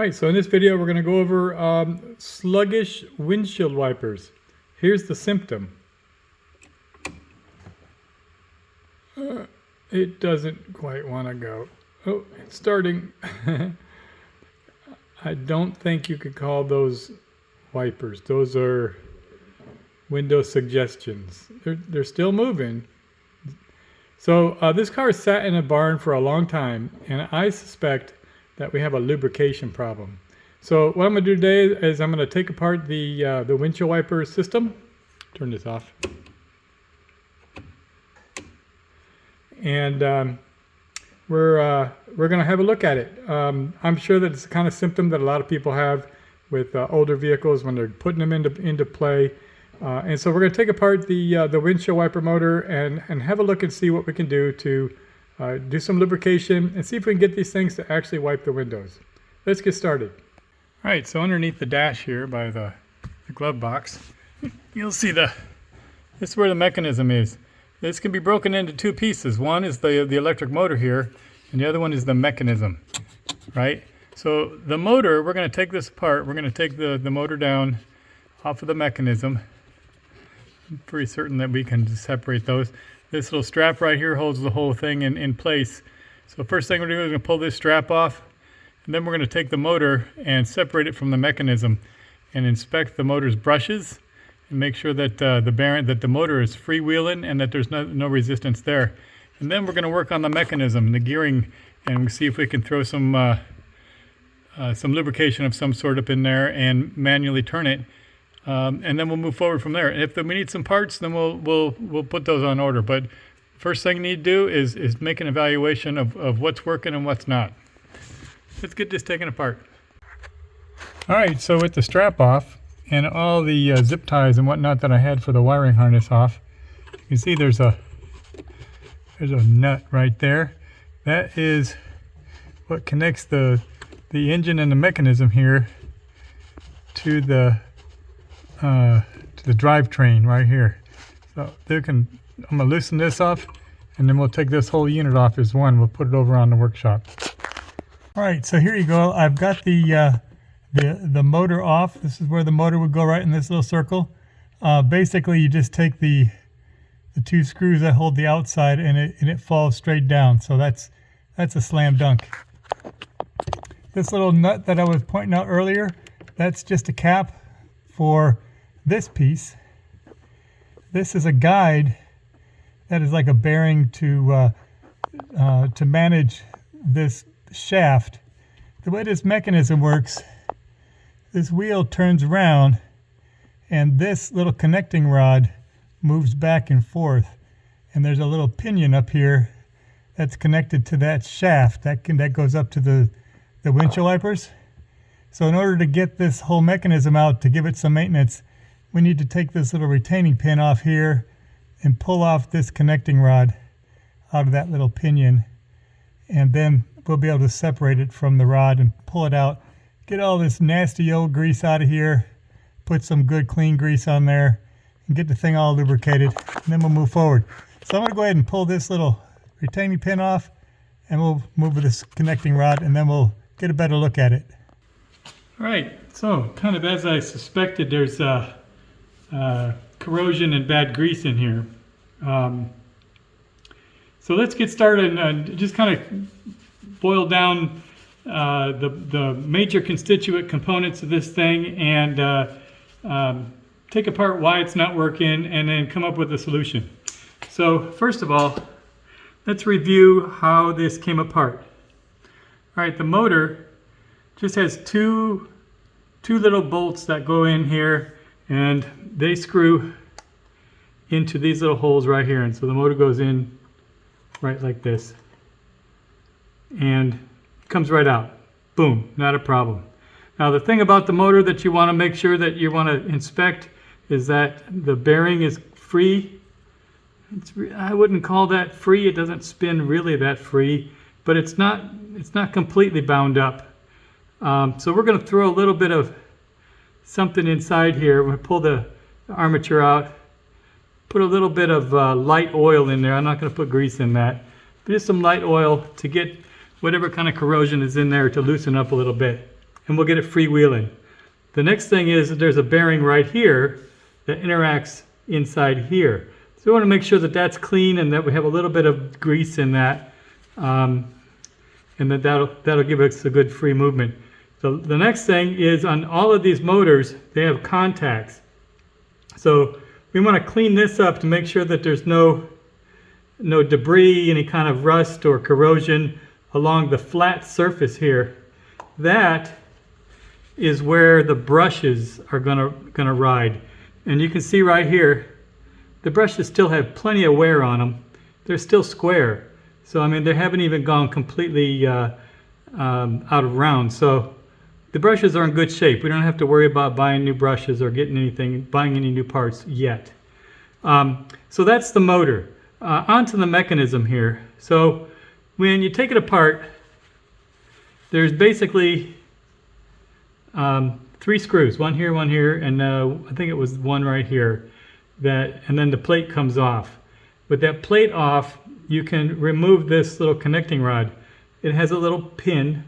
Alright, so in this video we're going to go over sluggish windshield wipers. Here's the symptom. It doesn't quite want to go. Oh, it's starting. I don't think you could call those wipers. Those are window suggestions. They're still moving. So this car sat in a barn for a long time, and I suspect that we have a lubrication problem. So what I'm going to do today is I'm going to take apart the windshield wiper system. Turn this off. And we're going to have a look at it. I'm sure that it's the kind of symptom that a lot of people have with older vehicles when they're putting them into play. And so we're going to take apart the windshield wiper motor and have a look and see what we can do to do some lubrication and see if we can get these things to actually wipe the windows. Let's get started. All right, so underneath the dash here by the glove box, you'll see this is where the mechanism is. This can be broken into two pieces. One is the electric motor here, and the other one is the mechanism, right? So the motor, we're going to take this apart. We're going to take the motor down off of the mechanism. I'm pretty certain that we can just separate those. This little strap right here holds the whole thing in place. So the first thing we're going to do is pull this strap off, and then we're going to take the motor and separate it from the mechanism and inspect the motor's brushes and make sure that the motor is freewheeling and that there's no resistance there. And then we're going to work on the mechanism, the gearing, and see if we can throw some lubrication of some sort up in there and manually turn it. And then we'll move forward from there. If we need some parts, then we'll put those on order. But first thing you need to do is make an evaluation of what's working and what's not. Let's get this taken apart. All right, so with the strap off and all the zip ties and whatnot that I had for the wiring harness off, you can see there's a nut right there. That is what connects the engine and the mechanism here to the drivetrain right here. So I'm gonna loosen this off, and then we'll take this whole unit off as one. We'll put it over on the workshop. All right, so here you go. I've got the motor off. This is where the motor would go, right in this little circle. Basically, you just take the two screws that hold the outside, and it falls straight down. So that's a slam dunk. This little nut that I was pointing out earlier, that's just a cap for this piece. This is a guide that is like a bearing to manage this shaft. The way this mechanism works, this wheel turns around and this little connecting rod moves back and forth, and there's a little pinion up here that's connected to that shaft that goes up to the windshield wipers. So in order to get this whole mechanism out, to give it some maintenance, we need to take this little retaining pin off here and pull off this connecting rod out of that little pinion. And then we'll be able to separate it from the rod and pull it out. Get all this nasty old grease out of here, put some good clean grease on there, and get the thing all lubricated, and then we'll move forward. So I'm going to go ahead and pull this little retaining pin off, and we'll move this connecting rod, and then we'll get a better look at it. All right, so kind of as I suspected, there's corrosion and bad grease in here. So let's get started and just kind of boil down the major constituent components of this thing and take apart why it's not working and then come up with a solution. So first of all, let's review how this came apart. All right, the motor just has two little bolts that go in here, and they screw into these little holes right here, and so the motor goes in right like this and comes right out. Boom, not a problem. Now the thing about the motor that you want to make sure that you want to inspect is that the bearing is free. I wouldn't call that free. It doesn't spin really that free, but it's not completely bound up. So we're going to throw a little bit of something inside here. We're going to pull the armature out, put a little bit of light oil in there. I'm not going to put grease in that, but just some light oil to get whatever kind of corrosion is in there to loosen up a little bit. and we'll get it freewheeling. The next thing is that there's a bearing right here that interacts inside here. So we want to make sure that that's clean and that we have a little bit of grease in that, and that'll give us a good free movement. So the next thing is on all of these motors, they have contacts. So we want to clean this up to make sure that there's no debris, any kind of rust or corrosion along the flat surface here. That is where the brushes are gonna ride. And you can see right here, the brushes still have plenty of wear on them. They're still square. So I mean, they haven't even gone completely out of round. So the brushes are in good shape. We don't have to worry about buying new brushes or buying any new parts yet. So that's the motor. Onto the mechanism here. So when you take it apart, there's basically 3 screws, one here, and I think it was one right here, and then the plate comes off. With that plate off, you can remove this little connecting rod. It has a little pin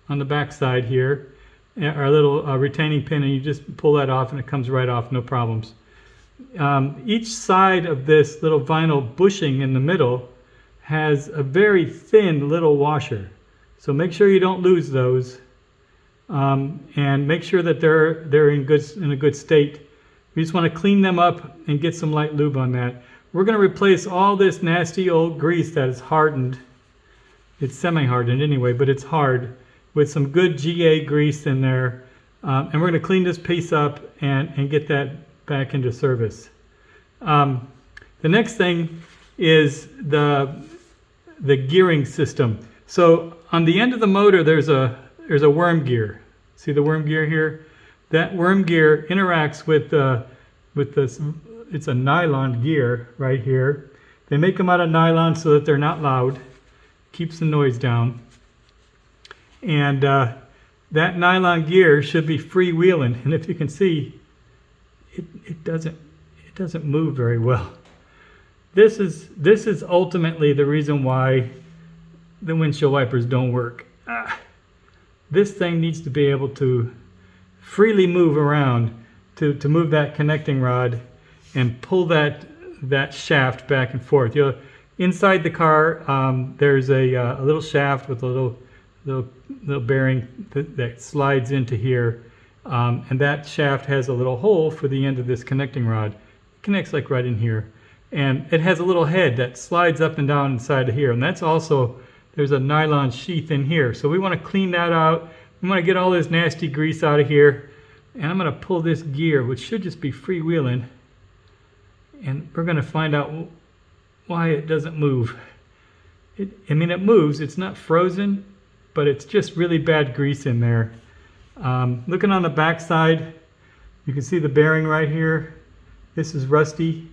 on the back side here, or a little retaining pin, and you just pull that off and it comes right off, no problems. Each side of this little vinyl bushing in the middle has a very thin little washer. So make sure you don't lose those, and make sure that they're in a good state. We just want to clean them up and get some light lube on that. We're going to replace all this nasty old grease that is hardened. It's semi-hardened anyway, but it's hard, with some good GA grease in there. And we're going to clean this piece up and get that back into service. The next thing is the gearing system. So on the end of the motor, there's a worm gear. See the worm gear here? That worm gear interacts with this. It's a nylon gear right here. They make them out of nylon so that they're not loud, keeps the noise down. And that nylon gear should be freewheeling. And if you can see, it doesn't move very well. This is ultimately the reason why the windshield wipers don't work. This thing needs to be able to freely move around to move that connecting rod and pull that shaft back and forth. Inside the car, there's a little shaft with a little bearing that slides into here, and that shaft has a little hole for the end of this connecting rod. It connects like right in here, and it has a little head that slides up and down inside of here, and that's also, there's a nylon sheath in here. So we want to clean that out. We want to get all this nasty grease out of here, and I'm going to pull this gear, which should just be freewheeling, and we're going to find out why it doesn't move. I mean, it moves. It's not frozen, but it's just really bad grease in there. Looking on the back side, you can see the bearing right here. This is rusty.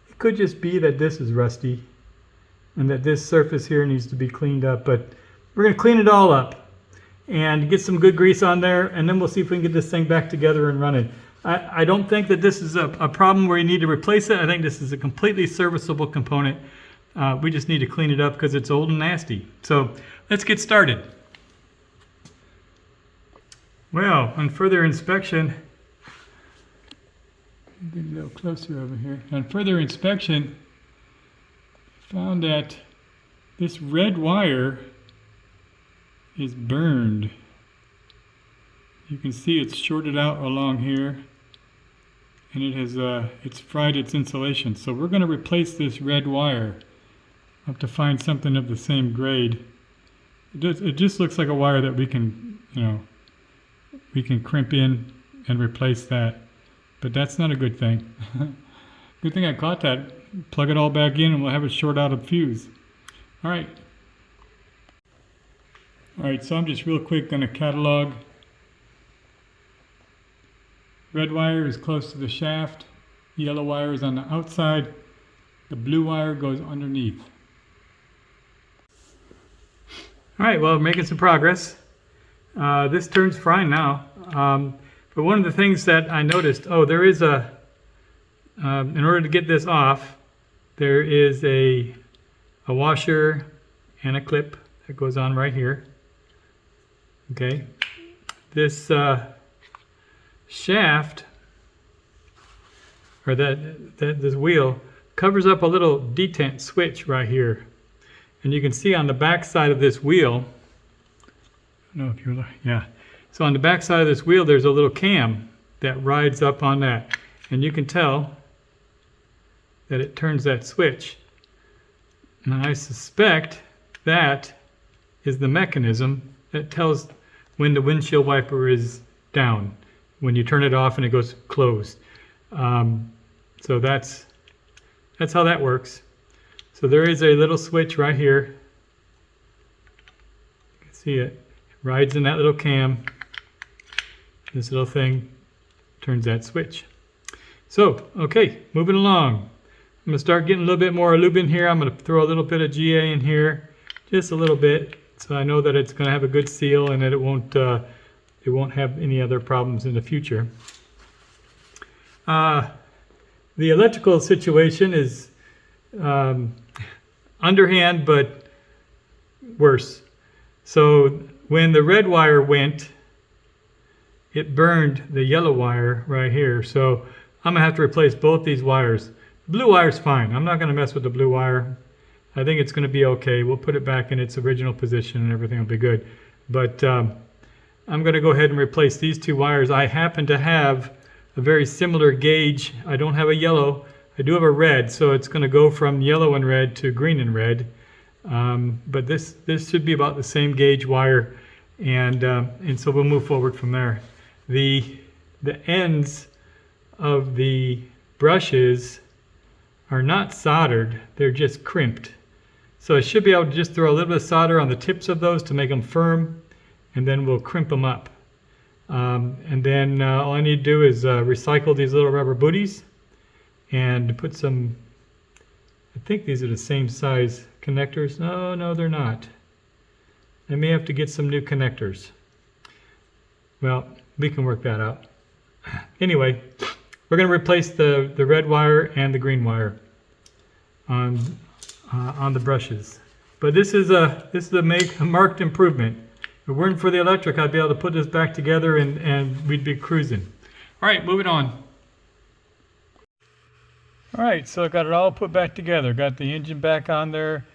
It could just be that this is rusty and that this surface here needs to be cleaned up, but we're going to clean it all up and get some good grease on there, and then we'll see if we can get this thing back together and running. I don't think that this is a problem where you need to replace it. I think this is a completely serviceable component. We just need to clean it up because it's old and nasty. So let's get started. Well, on further inspection, get a little closer over here. On further inspection, found that this red wire is burned. You can see it's shorted out along here, and it has it's fried its insulation. So we're going to replace this red wire. I have to find something of the same grade. It just looks like a wire that we can, we can crimp in and replace that. But that's not a good thing. Good thing I caught that. Plug it all back in and we'll have it short out of fuse. All right. All right, so I'm just real quick going to catalog. Red wire is close to the shaft. Yellow wire is on the outside. The blue wire goes underneath. All right, well, we're making some progress. This turns fine now. But one of the things that I noticed, there is in order to get this off, there is a washer and a clip that goes on right here. Okay, this shaft, or this wheel, covers up a little detent switch right here. And you can see on the back side of this wheel, I don't know if you're, yeah. So on the back side of this wheel, there's a little cam that rides up on that. And you can tell that it turns that switch. And I suspect that is the mechanism that tells when the windshield wiper is down, when you turn it off and it goes closed. So that's how that works. So there is a little switch right here. You can see it. It rides in that little cam. This little thing turns that switch. So, okay, moving along. I'm going to start getting a little bit more lube in here. I'm going to throw a little bit of GA in here, just a little bit, so I know that it's going to have a good seal and that it won't have any other problems in the future. The electrical situation is underhand, but worse. So when the red wire went, it burned the yellow wire right here. So I'm gonna have to replace both these wires. The blue wire's fine. I'm not gonna mess with the blue wire. I think it's gonna be okay. We'll put it back in its original position and everything will be good. But I'm gonna go ahead and replace these two wires. I happen to have a very similar gauge. I don't have a yellow. I do have a red, so it's going to go from yellow and red to green and red. But this should be about the same gauge wire, and so we'll move forward from there. The ends of the brushes are not soldered; they're just crimped. So I should be able to just throw a little bit of solder on the tips of those to make them firm, and then we'll crimp them up. And then all I need to do is recycle these little rubber booties and put some, I think these are the same size connectors. No, they're not. I may have to get some new connectors. Well, we can work that out. Anyway, we're going to replace the red wire and the green wire on the brushes. But this is a marked improvement. If it weren't for the electric, I'd be able to put this back together and we'd be cruising. All right, moving on. All right, so I got it all put back together. Got the engine back on there.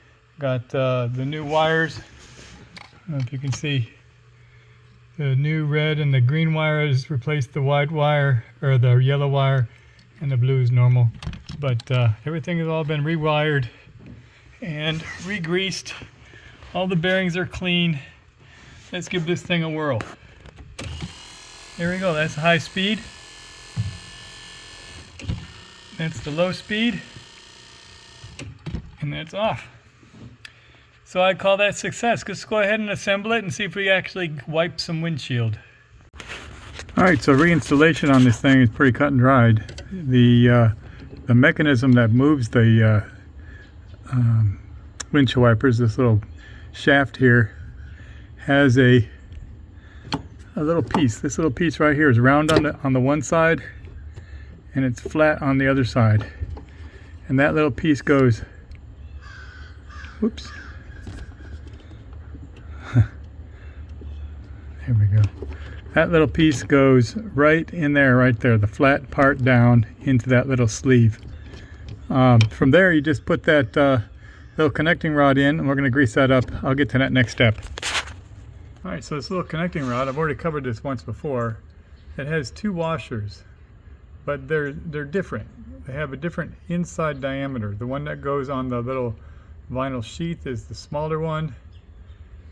Got the new wires. I don't know if you can see. The new red and the green wire has replaced the white wire, or the yellow wire, and the blue is normal. But everything has all been rewired and re-greased. All the bearings are clean. Let's give this thing a whirl. There we go, that's high speed. That's the low speed. And that's off. So I call that success. Let's go ahead and assemble it and see if we actually wipe some windshield. Alright, so reinstallation on this thing is pretty cut and dried. The mechanism that moves the windshield wipers, this little shaft here, has a little piece. This little piece right here is round on the one side and it's flat on the other side. And that little piece goes, whoops. There we go. That little piece goes right in there, right there, the flat part down into that little sleeve. From there you just put that little connecting rod in and we're going to grease that up. I'll get to that next step. Alright, so this little connecting rod, I've already covered this once before. It has two washers, but they're different. They have a different inside diameter. The one that goes on the little vinyl sheath is the smaller one,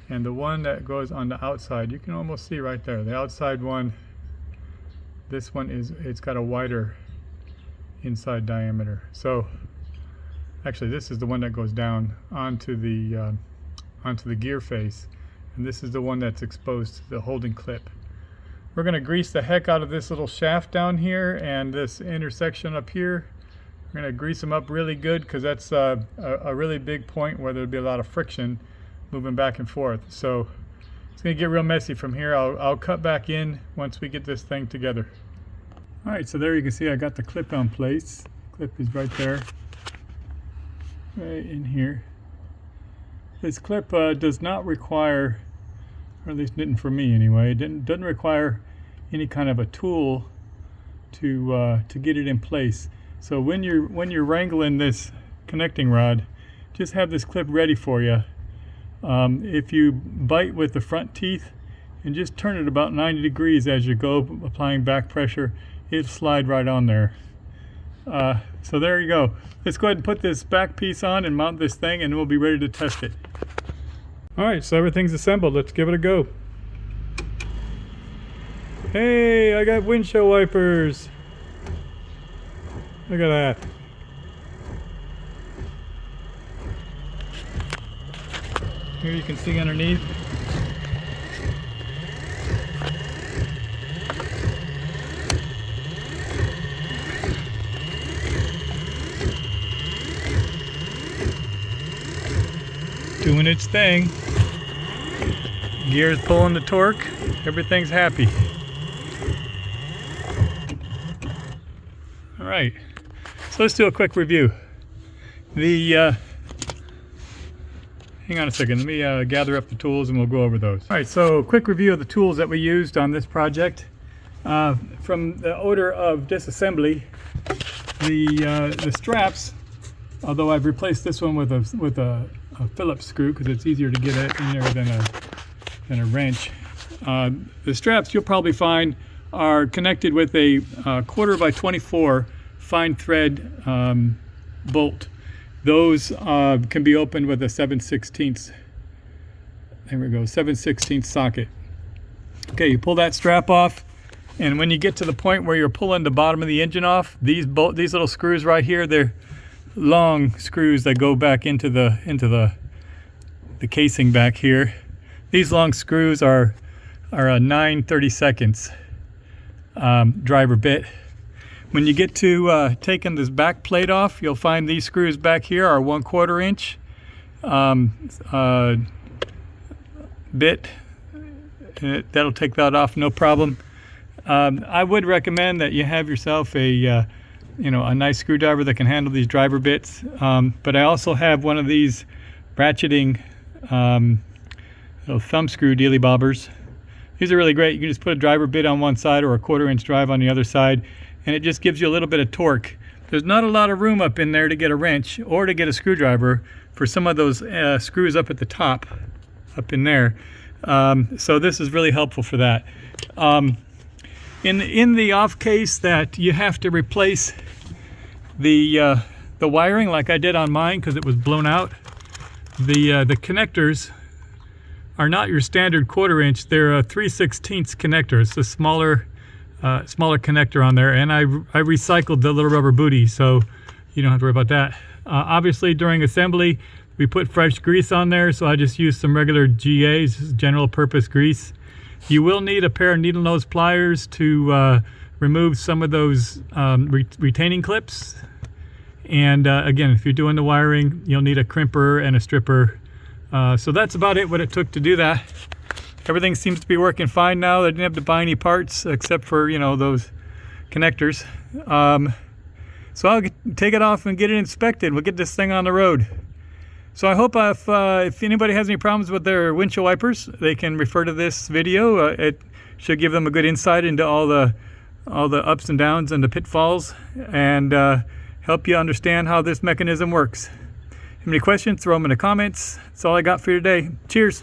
and the one that goes on the outside, you can almost see right there. The outside one, this one it's got a wider inside diameter. So actually this is the one that goes down onto the gear face. And this is the one that's exposed to the holding clip. We're going to grease the heck out of this little shaft down here and this intersection up here. We're going to grease them up really good because that's a really big point where there'll be a lot of friction moving back and forth. So it's going to get real messy from here. I'll cut back in once we get this thing together. Alright, so there you can see I got the clip on place. Clip is right there, right in here. This clip does not require or at least didn't for me anyway. It doesn't require any kind of a tool to get it in place. So when you're wrangling this connecting rod, just have this clip ready for you. If you bite with the front teeth and just turn it about 90 degrees as you go, applying back pressure, it'll slide right on there. So there you go. Let's go ahead and put this back piece on and mount this thing, and we'll be ready to test it. Alright, so everything's assembled. Let's give it a go. Hey, I got windshield wipers. Look at that. Here you can see underneath. Doing its thing. Gears pulling the torque. Everything's happy. All right. So let's do a quick review. Hang on a second. Let me gather up the tools and we'll go over those. All right. So quick review of the tools that we used on this project. From the order of disassembly, the straps. Although I've replaced this one with a Phillips screw because it's easier to get it in there than a wrench. The straps you'll probably find are connected with a 1/4 by 24 fine thread bolt. Those can be opened with a 7/16. There we go, 7/16 socket. Okay, you pull that strap off, and when you get to the point where you're pulling the bottom of the engine off, these little screws right here, they're long screws that go back into the casing back here. These long screws are a 9/32 driver bit. When you get to taking this back plate off, you'll find these screws back here are 1/4 inch bit. That'll take that off no problem. I would recommend that you have yourself a nice screwdriver that can handle these driver bits. But I also have one of these ratcheting little thumb screw dealy bobbers. These are really great. You can just put a driver bit on one side or a 1/4 inch drive on the other side, and it just gives you a little bit of torque. There's not a lot of room up in there to get a wrench or to get a screwdriver for some of those screws up at the top, up in there. So this is really helpful for that. In the off case that you have to replace the wiring like I did on mine because it was blown out, the connectors are not your standard 1/4 inch. They're a 3/16 connector. It's a smaller connector on there, and I recycled the little rubber booty, so you don't have to worry about that. Obviously during assembly we put fresh grease on there, so I just used some regular GAs, general purpose grease. You will need a pair of needle nose pliers to remove some of those retaining clips. And again, if you're doing the wiring, you'll need a crimper and a stripper. So that's about it, what it took to do that. Everything seems to be working fine now. I didn't have to buy any parts except for, those connectors. So I'll take it off and get it inspected. We'll get this thing on the road. So I hope if anybody has any problems with their windshield wipers, they can refer to this video. It should give them a good insight into all the ups and downs and the pitfalls, and help you understand how this mechanism works. If you have any questions, throw them in the comments. That's all I got for you today. Cheers.